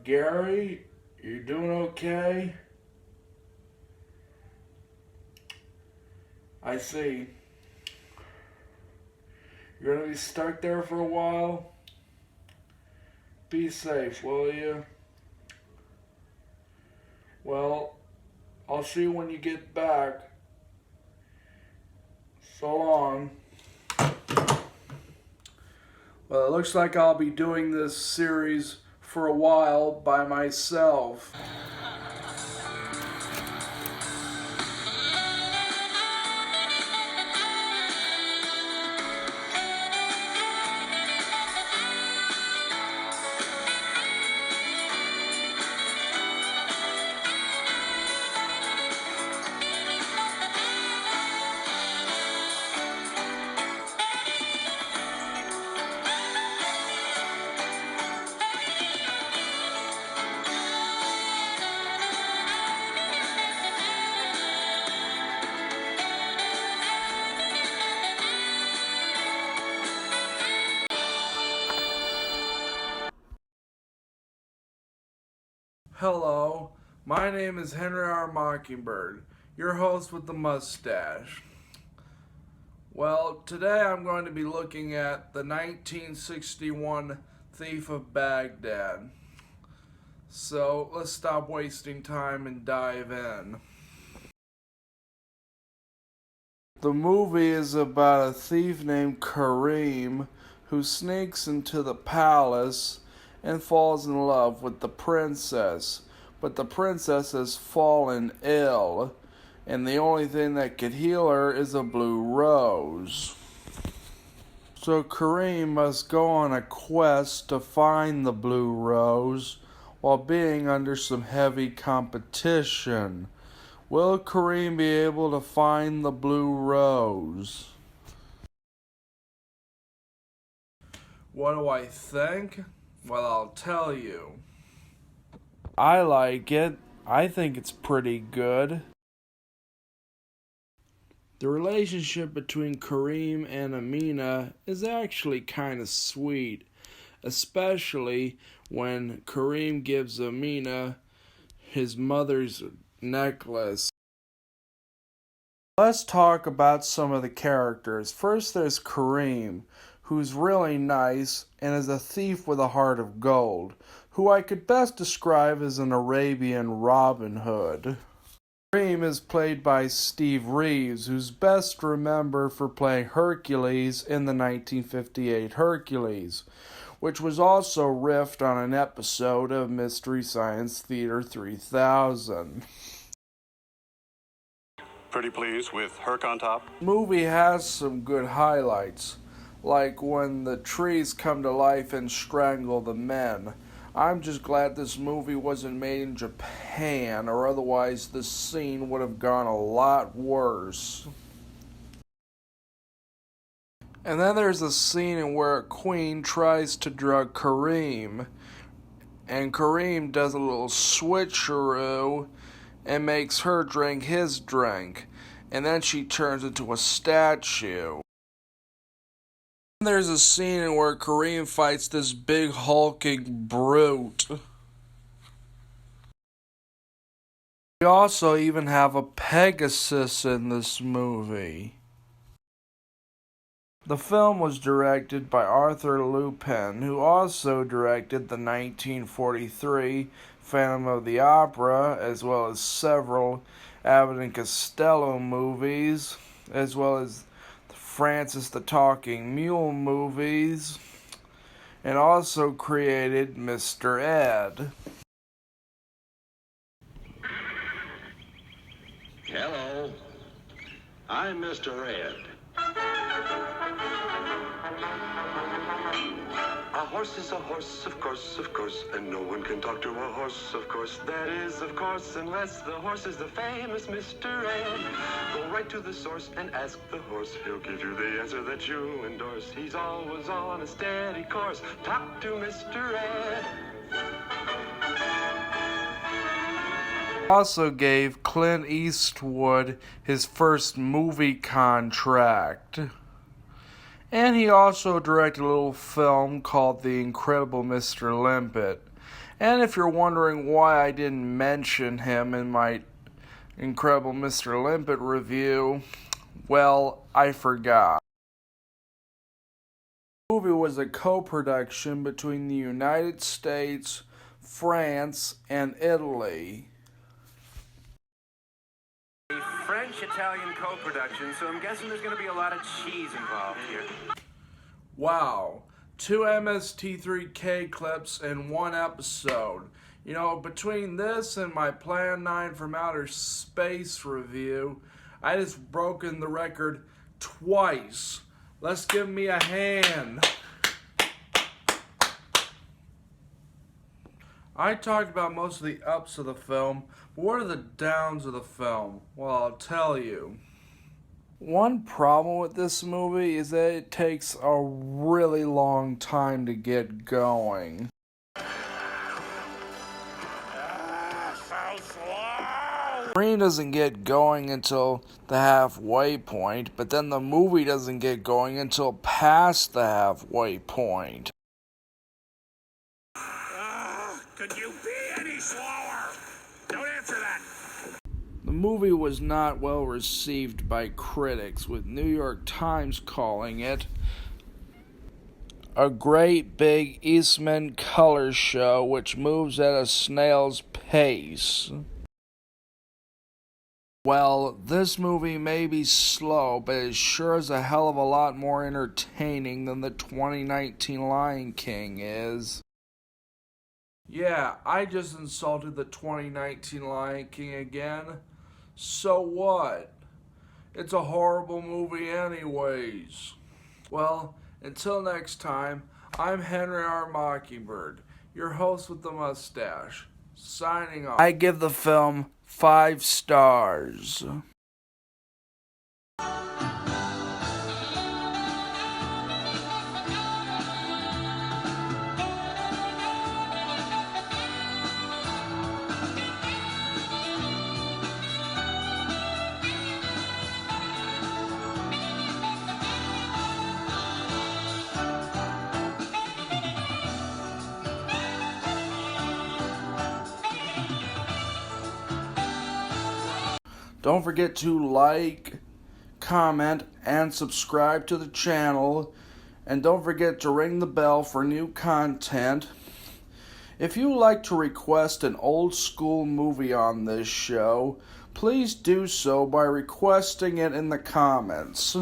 Gary, you doing okay? I see. You're gonna be stuck there for a while? Be safe, will you? Well, I'll see you when you get back. So long. Well, it looks like I'll be doing this series for a while by myself. Hello, my name is Henry R. Mockingbird, your host with the mustache. Well, today I'm going to be looking at the 1961 Thief of Baghdad. So let's stop wasting time and dive in. The movie is about a thief named Kareem who sneaks into the palace and falls in love with the princess. But the princess has fallen ill, and the only thing that could heal her is a blue rose. So Kareem must go on a quest to find the blue rose while being under some heavy competition. Will Kareem be able to find the blue rose? What do I think? Well, I'll tell you. I like it. I think it's pretty good. The relationship between Kareem and Amina is actually kind of sweet, especially when Kareem gives Amina his mother's necklace. Let's talk about some of the characters. First, there's Kareem, who's really nice and is a thief with a heart of gold, who I could best describe as an Arabian Robin Hood. Kareem is played by Steve Reeves, who's best remembered for playing Hercules in the 1958 Hercules, which was also riffed on an episode of Mystery Science Theater 3000. Pretty pleased with Herc on top. The movie has some good highlights, like when the trees come to life and strangle the men. I'm just glad this movie wasn't made in Japan, or otherwise this scene would have gone a lot worse. And then there's a scene in where a queen tries to drug Kareem, and Kareem does a little switcheroo and makes her drink his drink, and then she turns into a statue. There's a scene where Kareem fights this big hulking brute. We also even have a Pegasus in this movie. The film was directed by Arthur Lupin, who also directed the 1943 Phantom of the Opera, as well as several Abbott and Costello movies, as well as Francis the Talking Mule movies, and also created Mr. Ed. Hello, I'm Mr. Ed. A horse is a horse, of course, and no one can talk to a horse, of course. That is, of course, unless the horse is the famous Mr. Ed. Go right to the source and ask the horse. He'll give you the answer that you endorse. He's always on a steady course. Talk to Mr. Ed. Also gave Clint Eastwood his first movie contract. And he also directed a little film called The Incredible Mr. Limpet. And if you're wondering why I didn't mention him in my incredible Mr. Limpet review, well, I forgot. The movie was a co-production between the United States, France, and Italy. A French-Italian co-production, so I'm guessing there's going to be a lot of cheese involved here. Wow. 2 MST3K clips in one episode. You know, between this and my Plan 9 from Outer Space review, I just broken the record twice. Let's give me a hand. I talked about most of the ups of the film, but what are the downs of the film? Well, I'll tell you. One problem with this movie is that it takes a really long time to get going. Screen doesn't get going until the halfway point, but then the movie doesn't get going until past the halfway point. Could you be any slower? Don't answer that. The movie was not well received by critics, with New York Times calling it a great big Eastman color show which moves at a snail's pace. Well, this movie may be slow, but it sure is a hell of a lot more entertaining than the 2019 Lion King is. Yeah, I just insulted the 2019 Lion King again. So what? It's a horrible movie anyways. Well, until next time, I'm Henry R. Mockingbird, your host with the mustache, signing off. I give the film 5 stars. Don't forget to like, comment, and subscribe to the channel. And don't forget to ring the bell for new content. If you would like to request an old school movie on this show, please do so by requesting it in the comments.